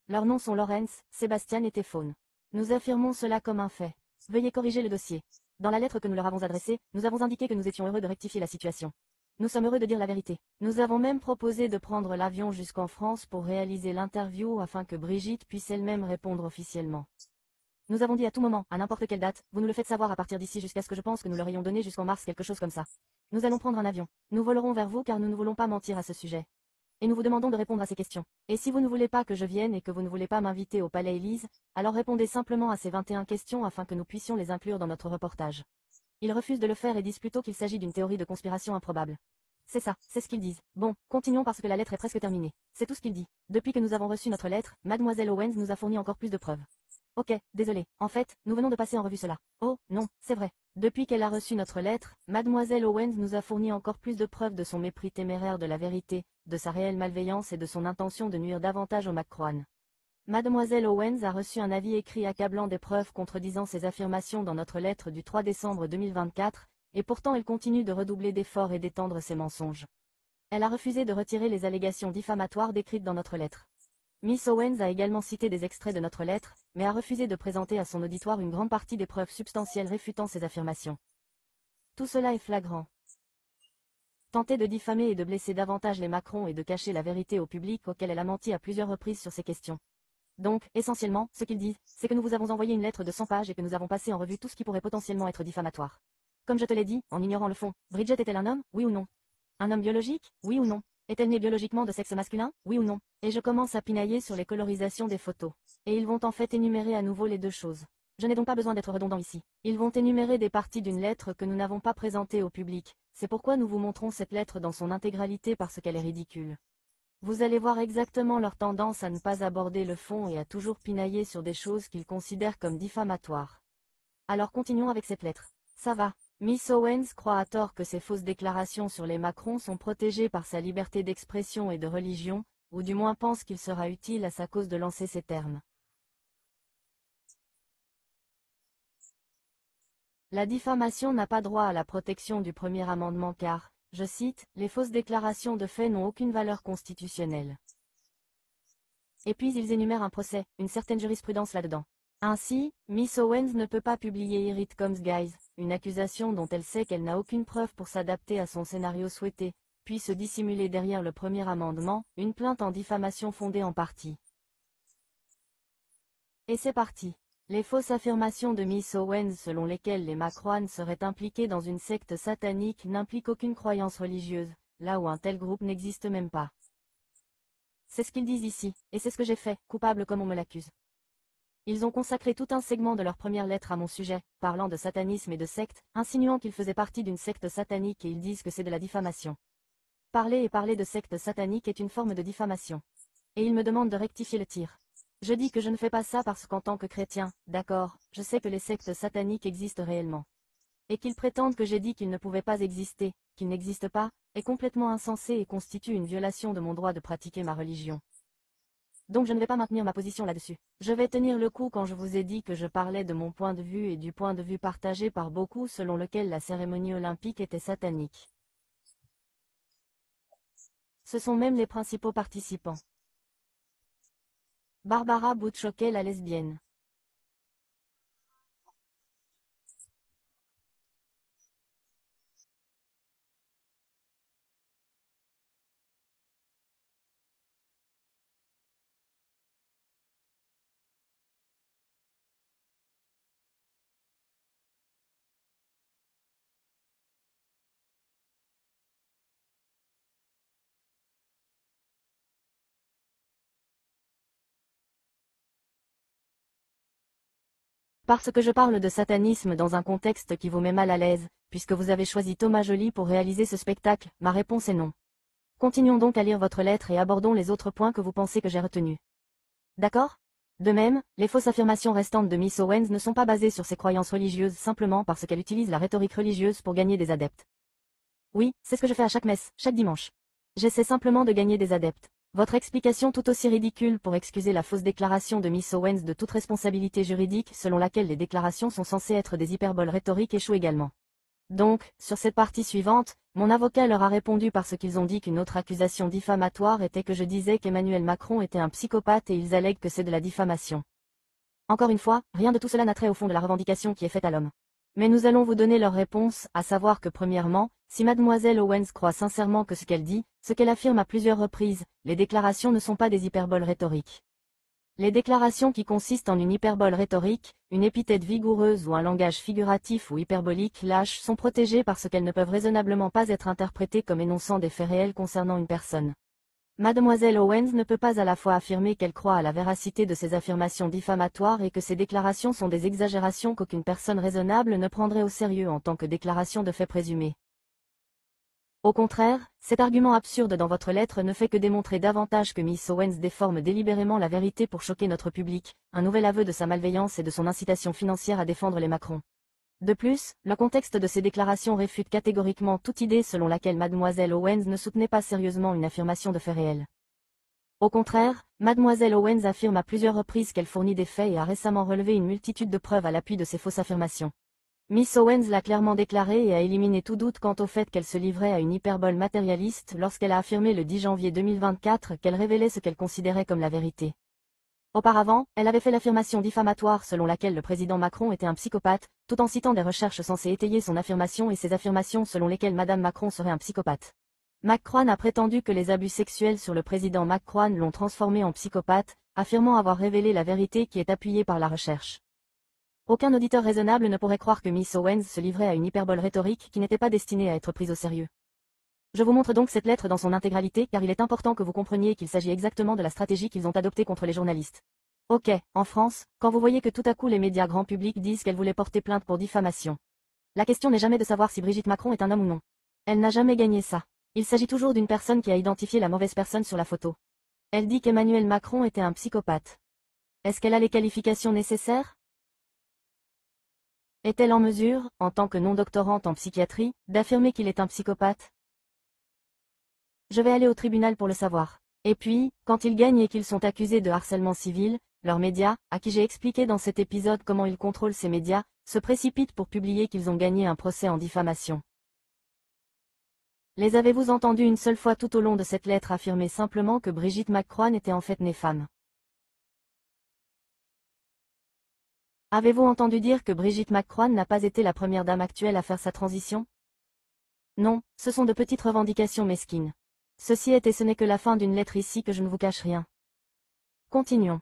Leurs noms sont Laurence, Sébastien et Téphone. Nous affirmons cela comme un fait. Veuillez corriger le dossier. Dans la lettre que nous leur avons adressée, nous avons indiqué que nous étions heureux de rectifier la situation. Nous sommes heureux de dire la vérité. Nous avons même proposé de prendre l'avion jusqu'en France pour réaliser l'interview afin que Brigitte puisse elle-même répondre officiellement. Nous avons dit à tout moment, à n'importe quelle date, vous nous le faites savoir à partir d'ici jusqu'à ce que je pense que nous leur ayons donné jusqu'en mars quelque chose comme ça. Nous allons prendre un avion. Nous volerons vers vous car nous ne voulons pas mentir à ce sujet. Et nous vous demandons de répondre à ces questions. Et si vous ne voulez pas que je vienne et que vous ne voulez pas m'inviter au Palais Élise, alors répondez simplement à ces 21 questions afin que nous puissions les inclure dans notre reportage. Ils refusent de le faire et disent plutôt qu'il s'agit d'une théorie de conspiration improbable. C'est ça, c'est ce qu'ils disent. Bon, continuons parce que la lettre est presque terminée. C'est tout ce qu'il dit. Depuis que nous avons reçu notre lettre, Mademoiselle Owens nous a fourni encore plus de preuves. Ok, désolé. En fait, nous venons de passer en revue cela. Oh, non, c'est vrai. Depuis qu'elle a reçu notre lettre, Mademoiselle Owens nous a fourni encore plus de preuves de son mépris téméraire de la vérité, de sa réelle malveillance et de son intention de nuire davantage au Macron. Mademoiselle Owens a reçu un avis écrit accablant des preuves contredisant ses affirmations dans notre lettre du 3 décembre 2024, et pourtant elle continue de redoubler d'efforts et d'étendre ses mensonges. Elle a refusé de retirer les allégations diffamatoires décrites dans notre lettre. Miss Owens a également cité des extraits de notre lettre, mais a refusé de présenter à son auditoire une grande partie des preuves substantielles réfutant ses affirmations. Tout cela est flagrant. Tenter de diffamer et de blesser davantage les Macron et de cacher la vérité au public auquel elle a menti à plusieurs reprises sur ces questions. Donc, essentiellement, ce qu'ils disent, c'est que nous vous avons envoyé une lettre de 100 pages et que nous avons passé en revue tout ce qui pourrait potentiellement être diffamatoire. Comme je te l'ai dit, en ignorant le fond, Bridget est-elle un homme, oui ou non? Un homme biologique, oui ou non? Est-elle née biologiquement de sexe masculin, oui ou non? Et je commence à pinailler sur les colorisations des photos. Et ils vont en fait énumérer à nouveau les deux choses. Je n'ai donc pas besoin d'être redondant ici. Ils vont énumérer des parties d'une lettre que nous n'avons pas présentée au public. C'est pourquoi nous vous montrons cette lettre dans son intégralité parce qu'elle est ridicule. Vous allez voir exactement leur tendance à ne pas aborder le fond et à toujours pinailler sur des choses qu'ils considèrent comme diffamatoires. Alors continuons avec cette lettre. Ça va. Miss Owens croit à tort que ses fausses déclarations sur les Macron sont protégées par sa liberté d'expression et de religion, ou du moins pense qu'il sera utile à sa cause de lancer ces termes. La diffamation n'a pas droit à la protection du premier amendement car, je cite, les fausses déclarations de fait n'ont aucune valeur constitutionnelle. Et puis ils énumèrent un procès, une certaine jurisprudence là-dedans. Ainsi, Miss Owens ne peut pas publier Here It Comes Guys, une accusation dont elle sait qu'elle n'a aucune preuve pour s'adapter à son scénario souhaité, puis se dissimuler derrière le premier amendement, une plainte en diffamation fondée en partie. Et c'est parti. Les fausses affirmations de Miss Owens selon lesquelles les Macron seraient impliqués dans une secte satanique n'impliquent aucune croyance religieuse, là où un tel groupe n'existe même pas. C'est ce qu'ils disent ici, et c'est ce que j'ai fait, coupable comme on me l'accuse. Ils ont consacré tout un segment de leur première lettre à mon sujet, parlant de satanisme et de secte, insinuant qu'ils faisaient partie d'une secte satanique et ils disent que c'est de la diffamation. Parler de secte satanique est une forme de diffamation. Et ils me demandent de rectifier le tir. Je dis que je ne fais pas ça parce qu'en tant que chrétien, d'accord, je sais que les sectes sataniques existent réellement. Et qu'ils prétendent que j'ai dit qu'ils ne pouvaient pas exister, qu'ils n'existent pas, est complètement insensé et constitue une violation de mon droit de pratiquer ma religion. Donc je ne vais pas maintenir ma position là-dessus. Je vais tenir le coup quand je vous ai dit que je parlais de mon point de vue et du point de vue partagé par beaucoup selon lequel la cérémonie olympique était satanique. Ce sont même les principaux participants. Barbara Butchockel, la lesbienne. Parce que je parle de satanisme dans un contexte qui vous met mal à l'aise, puisque vous avez choisi Thomas Joly pour réaliser ce spectacle, ma réponse est non. Continuons donc à lire votre lettre et abordons les autres points que vous pensez que j'ai retenus. D'accord? De même, les fausses affirmations restantes de Miss Owens ne sont pas basées sur ses croyances religieuses simplement parce qu'elle utilise la rhétorique religieuse pour gagner des adeptes. Oui, c'est ce que je fais à chaque messe, chaque dimanche. J'essaie simplement de gagner des adeptes. Votre explication tout aussi ridicule pour excuser la fausse déclaration de Miss Owens de toute responsabilité juridique selon laquelle les déclarations sont censées être des hyperboles rhétoriques échoue également. Donc, sur cette partie suivante, mon avocat leur a répondu parce qu'ils ont dit qu'une autre accusation diffamatoire était que je disais qu'Emmanuel Macron était un psychopathe et ils allèguent que c'est de la diffamation. Encore une fois, rien de tout cela n'a trait au fond de la revendication qui est faite à l'homme. Mais nous allons vous donner leur réponse, à savoir que premièrement, si mademoiselle Owens croit sincèrement que ce qu'elle dit, ce qu'elle affirme à plusieurs reprises, les déclarations ne sont pas des hyperboles rhétoriques. Les déclarations qui consistent en une hyperbole rhétorique, une épithète vigoureuse ou un langage figuratif ou hyperbolique lâche sont protégées parce qu'elles ne peuvent raisonnablement pas être interprétées comme énonçant des faits réels concernant une personne. Mademoiselle Owens ne peut pas à la fois affirmer qu'elle croit à la véracité de ces affirmations diffamatoires et que ces déclarations sont des exagérations qu'aucune personne raisonnable ne prendrait au sérieux en tant que déclaration de faits présumés. Au contraire, cet argument absurde dans votre lettre ne fait que démontrer davantage que Miss Owens déforme délibérément la vérité pour choquer notre public, un nouvel aveu de sa malveillance et de son incitation financière à défendre les Macron. De plus, le contexte de ces déclarations réfute catégoriquement toute idée selon laquelle mademoiselle Owens ne soutenait pas sérieusement une affirmation de faits réels. Au contraire, mademoiselle Owens affirme à plusieurs reprises qu'elle fournit des faits et a récemment relevé une multitude de preuves à l'appui de ces fausses affirmations. Miss Owens l'a clairement déclaré et a éliminé tout doute quant au fait qu'elle se livrait à une hyperbole matérialiste lorsqu'elle a affirmé le 10 janvier 2024 qu'elle révélait ce qu'elle considérait comme la vérité. Auparavant, elle avait fait l'affirmation diffamatoire selon laquelle le président Macron était un psychopathe, tout en citant des recherches censées étayer son affirmation et ses affirmations selon lesquelles Madame Macron serait un psychopathe. Macron a prétendu que les abus sexuels sur le président Macron l'ont transformé en psychopathe, affirmant avoir révélé la vérité qui est appuyée par la recherche. Aucun auditeur raisonnable ne pourrait croire que Miss Owens se livrait à une hyperbole rhétorique qui n'était pas destinée à être prise au sérieux. Je vous montre donc cette lettre dans son intégralité car il est important que vous compreniez qu'il s'agit exactement de la stratégie qu'ils ont adoptée contre les journalistes. Ok, en France, quand vous voyez que tout à coup les médias grand public disent qu'elle voulait porter plainte pour diffamation. La question n'est jamais de savoir si Brigitte Macron est un homme ou non. Elle n'a jamais gagné ça. Il s'agit toujours d'une personne qui a identifié la mauvaise personne sur la photo. Elle dit qu'Emmanuel Macron était un psychopathe. Est-ce qu'elle a les qualifications nécessaires? Est-elle en mesure, en tant que non-doctorante en psychiatrie, d'affirmer qu'il est un psychopathe? Je vais aller au tribunal pour le savoir. Et puis, quand ils gagnent et qu'ils sont accusés de harcèlement civil, leurs médias, à qui j'ai expliqué dans cet épisode comment ils contrôlent ces médias, se précipitent pour publier qu'ils ont gagné un procès en diffamation. Les avez-vous entendus une seule fois tout au long de cette lettre affirmer simplement que Brigitte Macron était en fait née femme? Avez-vous entendu dire que Brigitte Macron n'a pas été la première dame actuelle à faire sa transition? Non, ce sont de petites revendications mesquines. Ceci est et ce n'est que la fin d'une lettre ici que je ne vous cache rien. Continuons.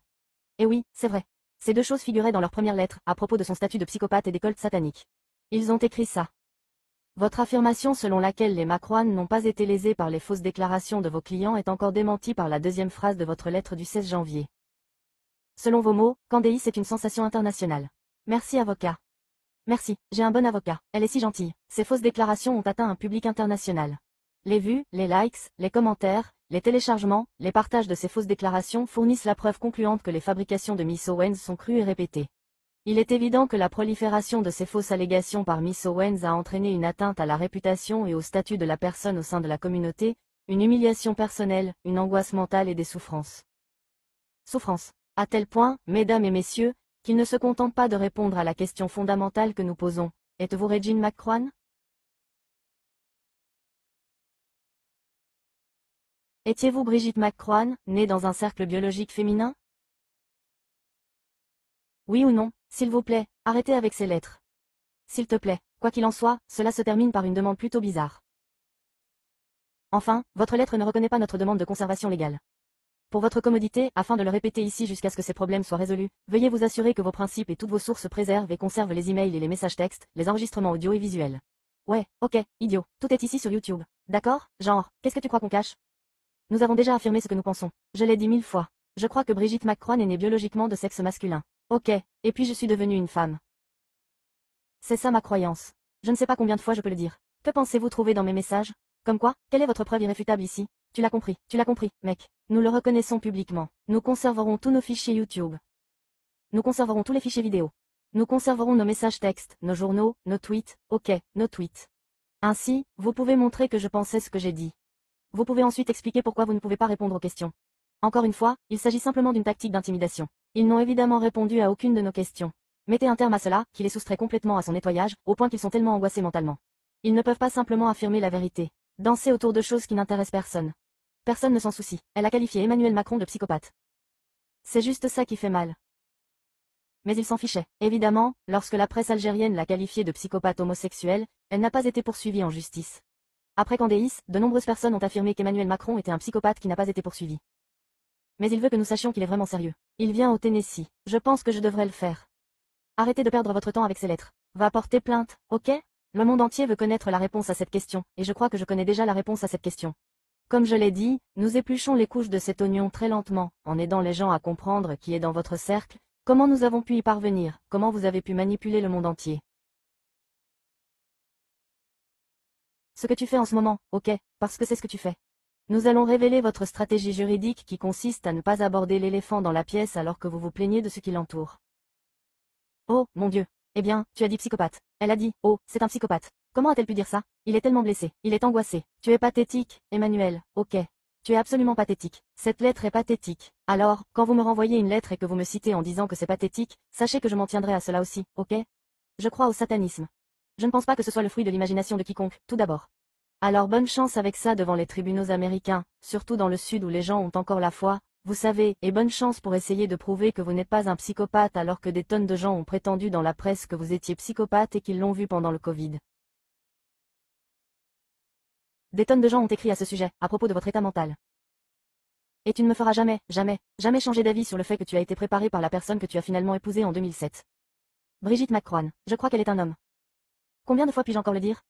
Et oui, c'est vrai. Ces deux choses figuraient dans leur première lettre, à propos de son statut de psychopathe et des cultes sataniques. Ils ont écrit ça. Votre affirmation selon laquelle les Macron n'ont pas été lésés par les fausses déclarations de vos clients est encore démentie par la deuxième phrase de votre lettre du 16 janvier. Selon vos mots, Candace est une sensation internationale. Merci avocat. Merci, j'ai un bon avocat, elle est si gentille. Ces fausses déclarations ont atteint un public international. Les vues, les likes, les commentaires, les téléchargements, les partages de ces fausses déclarations fournissent la preuve concluante que les fabrications de Miss Owens sont crues et répétées. Il est évident que la prolifération de ces fausses allégations par Miss Owens a entraîné une atteinte à la réputation et au statut de la personne au sein de la communauté, une humiliation personnelle, une angoisse mentale et des souffrances. Souffrances. À tel point, mesdames et messieurs, qu'il ne se contente pas de répondre à la question fondamentale que nous posons. Êtes-vous Regine Macron? Étiez-vous Brigitte Macron, née dans un cercle biologique féminin? Oui ou non, s'il vous plaît, arrêtez avec ces lettres. S'il te plaît, quoi qu'il en soit, cela se termine par une demande plutôt bizarre. Enfin, votre lettre ne reconnaît pas notre demande de conservation légale. Pour votre commodité, afin de le répéter ici jusqu'à ce que ces problèmes soient résolus, veuillez vous assurer que vos principes et toutes vos sources préservent et conservent les emails et les messages textes, les enregistrements audio et visuels. Ouais, ok, idiot, tout est ici sur YouTube. D'accord? Genre, qu'est-ce que tu crois qu'on cache? Nous avons déjà affirmé ce que nous pensons. Je l'ai dit 1000 fois. Je crois que Brigitte Macron est née biologiquement de sexe masculin. Ok, et puis je suis devenue une femme. C'est ça ma croyance. Je ne sais pas combien de fois je peux le dire. Que pensez-vous trouver dans mes messages? Comme quoi, quelle est votre preuve irréfutable ici? Tu l'as compris, mec. Nous le reconnaissons publiquement. Nous conserverons tous nos fichiers YouTube. Nous conserverons tous les fichiers vidéo. Nous conserverons nos messages textes, nos journaux, nos tweets, ok, nos tweets. Ainsi, vous pouvez montrer que je pensais ce que j'ai dit. Vous pouvez ensuite expliquer pourquoi vous ne pouvez pas répondre aux questions. Encore une fois, il s'agit simplement d'une tactique d'intimidation. Ils n'ont évidemment répondu à aucune de nos questions. Mettez un terme à cela, qui les soustrait complètement à son nettoyage, au point qu'ils sont tellement angoissés mentalement. Ils ne peuvent pas simplement affirmer la vérité. Danser autour de choses qui n'intéressent personne. Personne ne s'en soucie. Elle a qualifié Emmanuel Macron de psychopathe. C'est juste ça qui fait mal. Mais il s'en fichait. Évidemment, lorsque la presse algérienne l'a qualifiée de psychopathe homosexuel, elle n'a pas été poursuivie en justice. Après Candace, de nombreuses personnes ont affirmé qu'Emmanuel Macron était un psychopathe qui n'a pas été poursuivi. Mais il veut que nous sachions qu'il est vraiment sérieux. Il vient au Tennessee. Je pense que je devrais le faire. Arrêtez de perdre votre temps avec ces lettres. Va porter plainte, ok? Le monde entier veut connaître la réponse à cette question, et je crois que je connais déjà la réponse à cette question. Comme je l'ai dit, nous épluchons les couches de cet oignon très lentement, en aidant les gens à comprendre qui est dans votre cercle, comment nous avons pu y parvenir, comment vous avez pu manipuler le monde entier. Ce que tu fais en ce moment, ok, parce que c'est ce que tu fais. Nous allons révéler votre stratégie juridique qui consiste à ne pas aborder l'éléphant dans la pièce alors que vous vous plaignez de ce qui l'entoure. Oh, mon Dieu. Eh bien, tu as dit psychopathe. Elle a dit, oh, c'est un psychopathe. Comment a-t-elle pu dire ça? Il est tellement blessé, il est angoissé. Tu es pathétique, Emmanuel, ok. Tu es absolument pathétique. Cette lettre est pathétique. Alors, quand vous me renvoyez une lettre et que vous me citez en disant que c'est pathétique, sachez que je m'en tiendrai à cela aussi, ok? Je crois au satanisme. Je ne pense pas que ce soit le fruit de l'imagination de quiconque, tout d'abord. Alors bonne chance avec ça devant les tribunaux américains, surtout dans le sud où les gens ont encore la foi, vous savez, et bonne chance pour essayer de prouver que vous n'êtes pas un psychopathe alors que des tonnes de gens ont prétendu dans la presse que vous étiez psychopathe et qu'ils l'ont vu pendant le Covid. Des tonnes de gens ont écrit à ce sujet, à propos de votre état mental. Et tu ne me feras jamais, jamais, jamais changer d'avis sur le fait que tu as été préparé par la personne que tu as finalement épousée en 2007. Brigitte McCrohan, je crois qu'elle est un homme. Combien de fois puis-je encore le dire?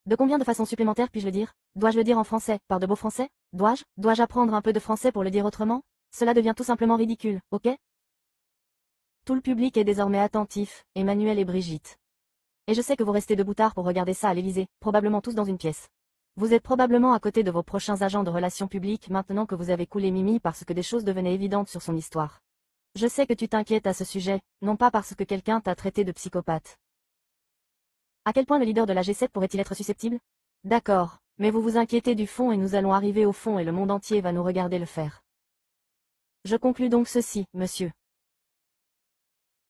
De combien de façons supplémentaires puis-je le dire? Dois-je le dire en français, par de beaux français? Dois-je apprendre un peu de français pour le dire autrement? Cela devient tout simplement ridicule, ok? Tout le public est désormais attentif, Emmanuel et Brigitte. Et je sais que vous restez debout tard pour regarder ça à l'Élysée, probablement tous dans une pièce. Vous êtes probablement à côté de vos prochains agents de relations publiques maintenant que vous avez coulé Mimi parce que des choses devenaient évidentes sur son histoire. Je sais que tu t'inquiètes à ce sujet, non pas parce que quelqu'un t'a traité de psychopathe. À quel point le leader de la G7 pourrait-il être susceptible? D'accord, mais vous vous inquiétez du fond et nous allons arriver au fond et le monde entier va nous regarder le faire. Je conclus donc ceci, monsieur.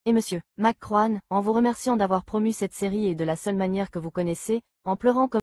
Et monsieur McCrohan, en vous remerciant d'avoir promu cette série et de la seule manière que vous connaissez, en pleurant comme